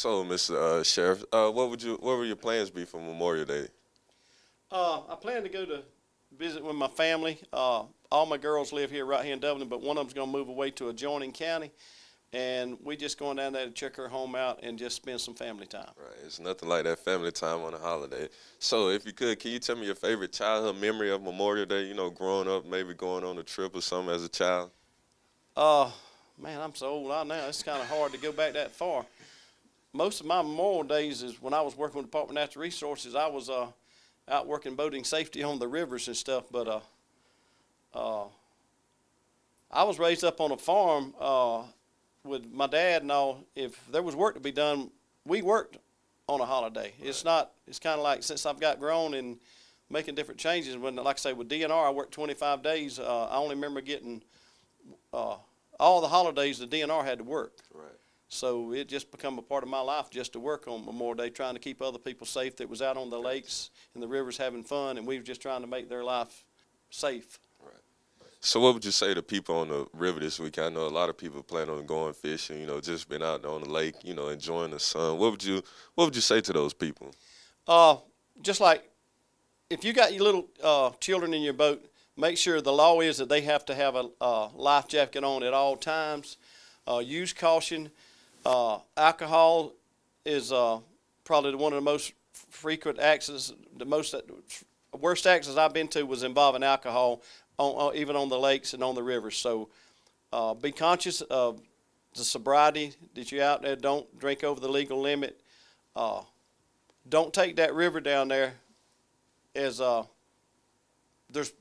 So, Mr. Sheriff, what were your plans be for Memorial Day? I plan to go to visit with my family. All my girls live here right here in Dublin, but one of them's going to move away to adjoining county, and we just going down there to check her home out and just spend some family time. Right, it's nothing like that family time on a holiday. So, if you could, can you tell me your favorite childhood memory of Memorial Day? You know, growing up, maybe going on a trip or something as a child. Uh, Man, I'm so old now. It's kind of hard to go back that far. Most of my Memorial days is when I was working with the Department of Natural Resources. I was out working boating safety on the rivers and stuff, but uh, I was raised up on a farm with my dad and all. If there was work to be done, we worked on a holiday. It's not. It's kind of like since I've got grown and making different changes. When, like I say, with DNR, I worked 25 days. I only remember getting uh, all the holidays the DNR had to work. Right. So it just become a part of my life just to work on Memorial Day, trying to keep other people safe that was out on the lakes and the rivers having fun, and we were just trying to make their life safe. Right. So, what would you say to people on the river this week? I know a lot of people plan on going fishing. You know, just been out on the lake. You know, enjoying the sun. What would you say to those people? Uh, just like if you got your little children in your boat, make sure the law is that they have to have a life jacket on at all times. Use caution. Alcohol is probably one of the most frequent accidents. The most worst accidents I've been to was involving alcohol, even on the lakes and on the rivers. So be conscious of the sobriety that you're out there. Don't drink over the legal limit. Don't take that river down there as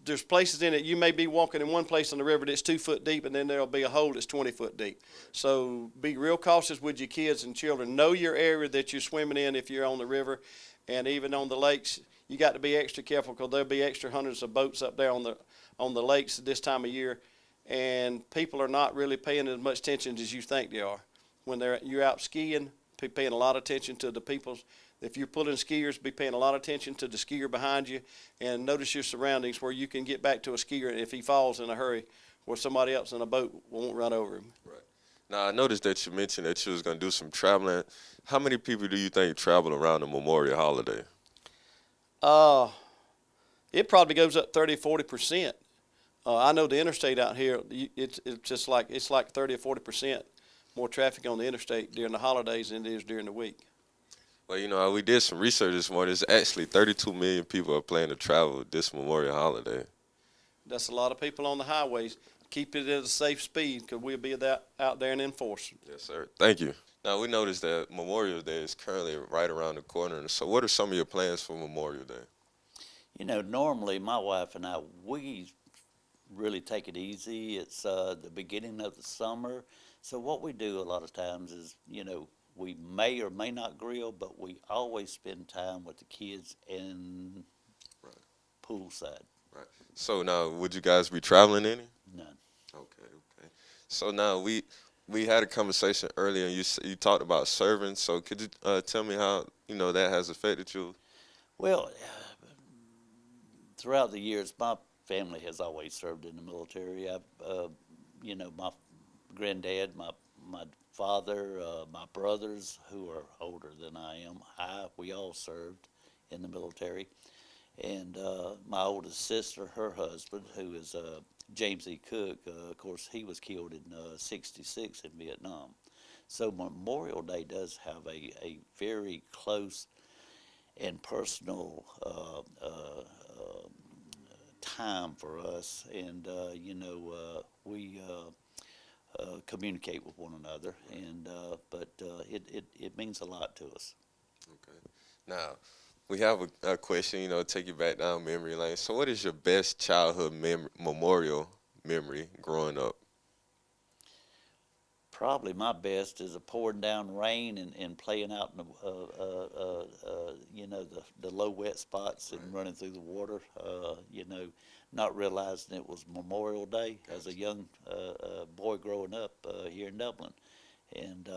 there's places in it. You may be walking in one place on the river that's 2 foot deep, and then there'll be a hole that's 20 foot deep. So be real cautious with your kids and children. Know your area that you're swimming in if you're on the river, and even on the lakes. You got to be extra careful because there'll be extra hundreds of boats up there on the lakes at this time of year, and people are not really paying as much attention as you think they are. When you're out skiing, be paying a lot of attention to the people. If you're pulling skiers, be paying a lot of attention to the skier behind you, and notice your surroundings where you can get back to a skier if he falls in a hurry, where somebody else in a boat won't run over him. Right. Now, I noticed that you mentioned that you was going to do some traveling. How many people do you think travel around the Memorial Holiday? Uh, it probably goes up 30-40%. I know the interstate out here, it's just like it's like 30 or 40% more traffic on the interstate during the holidays than it is during the week. Well, you know, we did some research this morning. It's actually 32 million people are planning to travel this Memorial Holiday. That's a lot of people on the highways. Keep it at a safe speed because we'll be out there and enforce. Yes, sir. Thank you. Now, we noticed that Memorial Day is currently right around the corner. So what are some of your plans for Memorial Day? You know, normally my wife and I, we really take it easy. It's the beginning of the summer. So what we do a lot of times is, you know, we may or may not grill, but we always spend time with the kids and Right. poolside. Right. So now, would you guys be traveling any? None. Okay, okay. So now we had a conversation earlier, and you talked about serving. So could you tell me how that has affected you? Well, throughout the years, my family has always served in the military. You know, my granddad, my father, my brothers who are older than I am, we all served in the military. And my oldest sister, her husband, who is James E. Cook, of course, he was killed in '66 in Vietnam. So Memorial Day does have a very close and personal time for us. And, we communicate with one another, and but it means a lot to us. Okay. Now, we have a question, take you back down memory lane. So what is your best childhood memorial memory growing up? Probably my best is a pouring down rain and playing out in the low wet spots and running through the water. Not realizing it was Memorial Day as a young boy growing up here in Dublin, and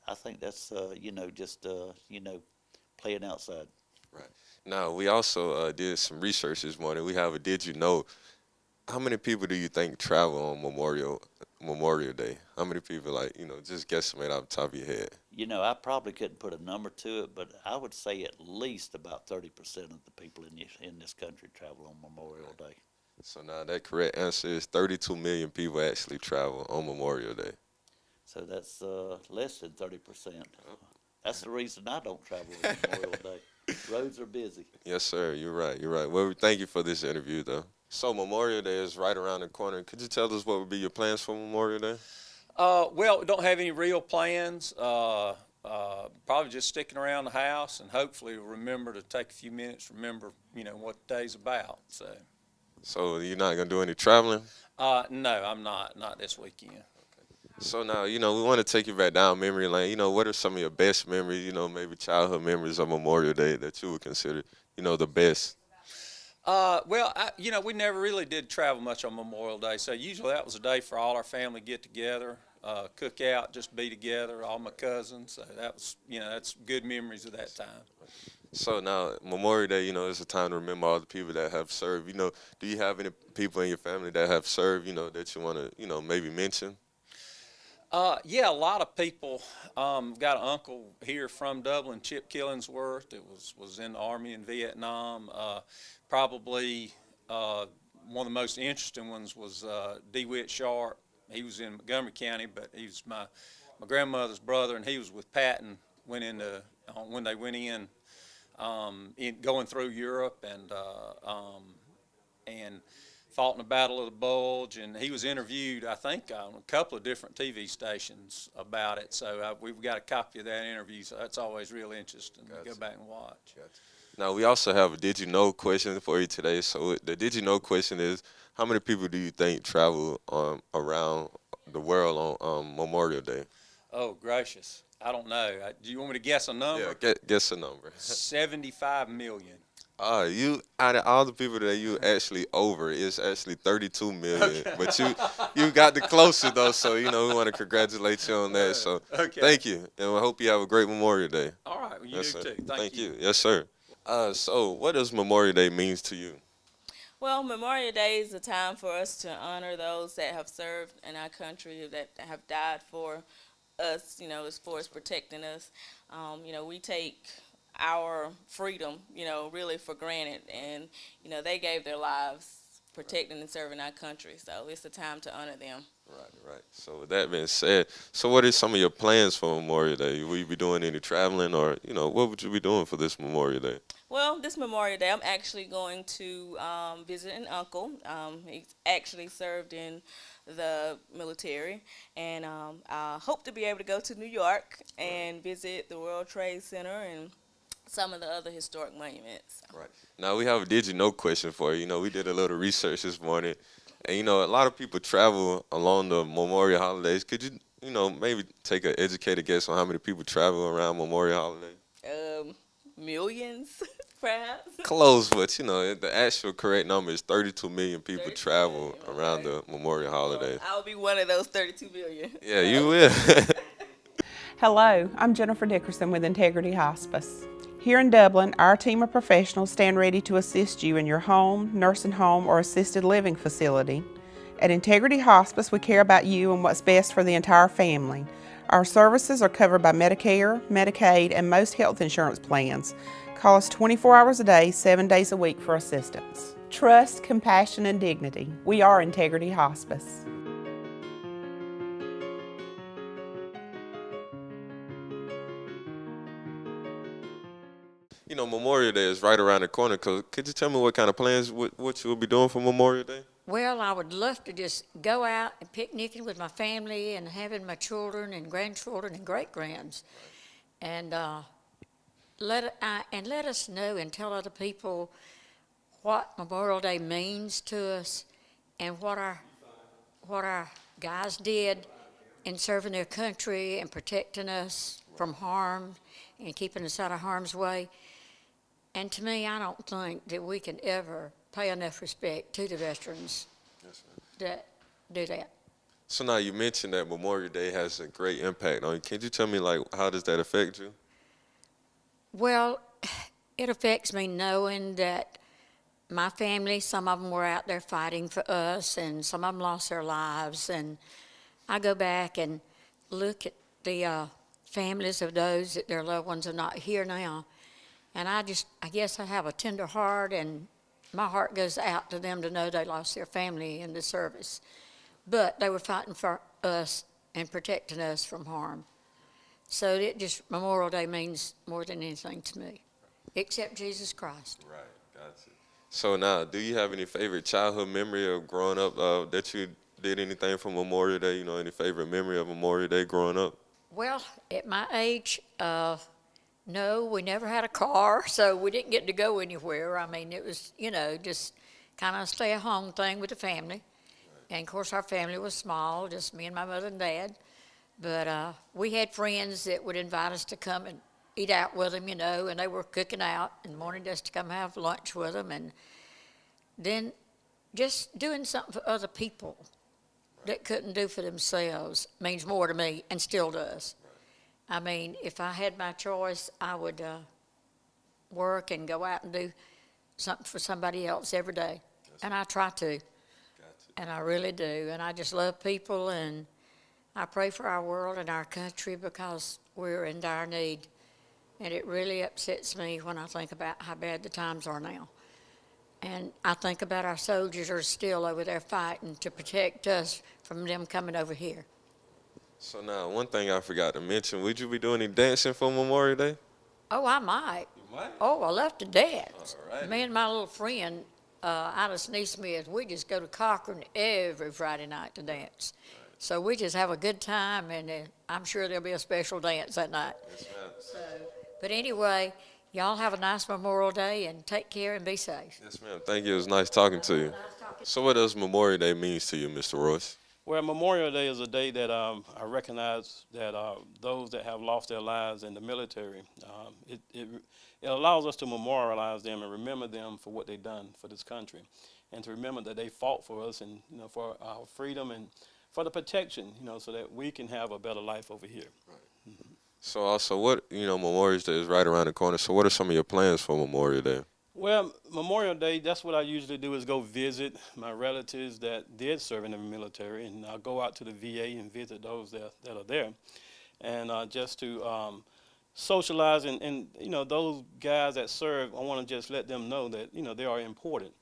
I think that's playing outside. Right. Now, we also did some research this morning. We have a did you know, how many people do you think travel on Memorial Memorial Day? How many people, like, just guesstimate off the top of your head? You know, I probably couldn't put a number to it, but I would say at least about 30% of the people in this country travel on Memorial Day. So now that correct answer is 32 million people actually travel on Memorial Day. So that's less than 30%. That's the reason I don't travel on Memorial Day. Roads are busy. Yes, sir. You're right. You're right. Well, thank you for this interview, though. So Memorial Day is right around the corner. Could you tell us what would be your plans for Memorial Day? Well, we don't have any real plans. Probably just sticking around the house and hopefully remember to take a few minutes, remember, what the day's about. So you're not gonna do any traveling? No, I'm not this weekend. So now, we want to take you back down memory lane. What are some of your best memories, maybe childhood memories of Memorial Day that you would consider, the best? Well, we never really did travel much on Memorial Day, so usually that was a day for all our family get together, cook out, just be together, all my cousins. So that was, that's good memories of that time. So now, Memorial Day, is a time to remember all the people that have served. Do you have any people in your family that have served, that you want to, maybe mention? Yeah, a lot of people. Got an uncle here from Dublin, Chip Killingsworth, that was in the Army in Vietnam. Probably one of the most interesting ones was DeWitt Sharp. He was in Montgomery County, but he was my grandmother's brother, and he was with Patton when they went in going through Europe and fought in the Battle of the Bulge, and he was interviewed, I think, on a couple of different TV stations about it. So we've got a copy of that interview, so that's always real interesting to go back and watch. Now, we also have a Did You Know question for you today. So the Did You Know question is, how many people do you think travel around the world on Memorial Day? Oh, gracious. I don't know. Do you want me to guess a number? Yeah, guess a number. 75 million. You out of all the people that you actually over, it's actually 32 million. Okay. But you got the closer though, so we want to congratulate you on that. So Okay. thank you, and I hope you have a great Memorial Day. All right. Well, you Yes, do sir. too. Thank you. Yes, sir. So what does Memorial Day means to you? Well, Memorial Day is a time for us to honor those that have served in our country, that have died for us, as far as protecting us. We take our freedom, really for granted. And, they gave their lives protecting and serving our country. So it's a time to honor them. Right. So with that being said, so what are some of your plans for Memorial Day? Will you be doing any traveling, or what would you be doing for this Memorial Day? Well, this Memorial Day, I'm actually going to visit an uncle. He's actually served in the military, and I hope to be able to go to New York and visit the World Trade Center and some of the other historic monuments. Right. Now we have a Did You Know question for you. We did a little research this morning, and a lot of people travel along the Memorial holidays. Could you, maybe take an educated guess on how many people travel around Memorial holiday? Millions, perhaps. Close, but the actual correct number is 32 million people 32 travel million, around okay. the Memorial holiday. I'll be one of those 32 million. Yeah, you will. Hello, I'm Jennifer Dickerson with Integrity Hospice. Here in Dublin, our team of professionals stand ready to assist you in your home, nursing home, or assisted living facility. At Integrity Hospice, we care about you and what's best for the entire family. Our services are covered by Medicare, Medicaid, and most health insurance plans. Call us 24 hours a day, 7 days a week for assistance. Trust, compassion, and dignity. We are Integrity Hospice. Memorial Day is right around the corner. Could you tell me what kind of plans, what you will be doing for Memorial Day? Well, I would love to just go out and picnicking with my family and having my children and grandchildren and great-grands. And let us know and tell other people what Memorial Day means to us and what our guys did in serving their country and protecting us from harm and keeping us out of harm's way. And to me, I don't think that we can ever pay enough respect to the veterans that do that. So now you mentioned that Memorial Day has a great impact on you. Can you tell me, how does that affect you? Well, it affects me knowing that my family, some of them were out there fighting for us, and some of them lost their lives. And I go back and look at the families of those that their loved ones are not here now. And I guess I have a tender heart, and my heart goes out to them to know they lost their family in the service. But they were fighting for us and protecting us from harm. So Memorial Day means more than anything to me, except Jesus Christ. Right, gotcha. So now, do you have any favorite childhood memory of growing up that you did anything for Memorial Day? You know, any favorite memory of Memorial Day growing up? Well, at my age, no, we never had a car, so we didn't get to go anywhere. I mean, it was, just kind of a stay-at-home thing with the family. And, of course, our family was small, just me and my mother and dad. But we had friends that would invite us to come and eat out with them, and they were cooking out in the morning just to come have lunch with them. And then just doing something for other people that couldn't do for themselves means more to me and still does. I mean, if I had my choice, I would work and go out and do something for somebody else every day. And I try to. And I really do. And I just love people, and I pray for our world and our country because we're in dire need. And it really upsets me when I think about how bad the times are now. And I think about our soldiers are still over there fighting to protect us from them coming over here. So now, one thing I forgot to mention, would you be doing any dancing for Memorial Day? Oh, I might. You might? Oh, I love to dance. All right. Me and my little friend, Alice Neesmith, we just go to Cochran every Friday night to dance. Right. So we just have a good time, and I'm sure there'll be a special dance that night. Yes, ma'am. But anyway, y'all have a nice Memorial Day, and take care and be safe. Yes, ma'am. Thank you. It was nice talking to you. So what does Memorial Day means to you, Mr. Royce? Well, Memorial Day is a day that I recognize that those that have lost their lives in the military, it allows us to memorialize them and remember them for what they've done for this country, and to remember that they fought for us and for our freedom and for the protection, so that we can have a better life over here. Right. Mm-hmm. So also, what Memorial Day is right around the corner. So what are some of your plans for Memorial Day? Well, Memorial Day, that's what I usually do is go visit my relatives that did serve in the military, and I'll go out to the VA and visit those that are there, and just to socialize and those guys that serve, I want to just let them know that they are important.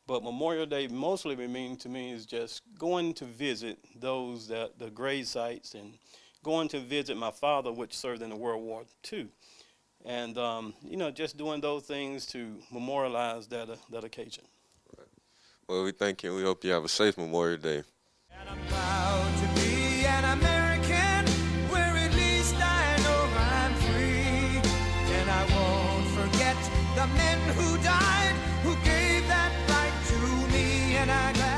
But Memorial Day mostly means to me is just going to visit those the grave sites and going to visit my father, which served in the World War II. And, just doing those things to memorialize that occasion. Right. Well, we thank you. We hope you have a safe Memorial Day. And I'm proud to be an American, where at least I know I'm free. And I won't forget the men who died, who gave that right to me. And I'm glad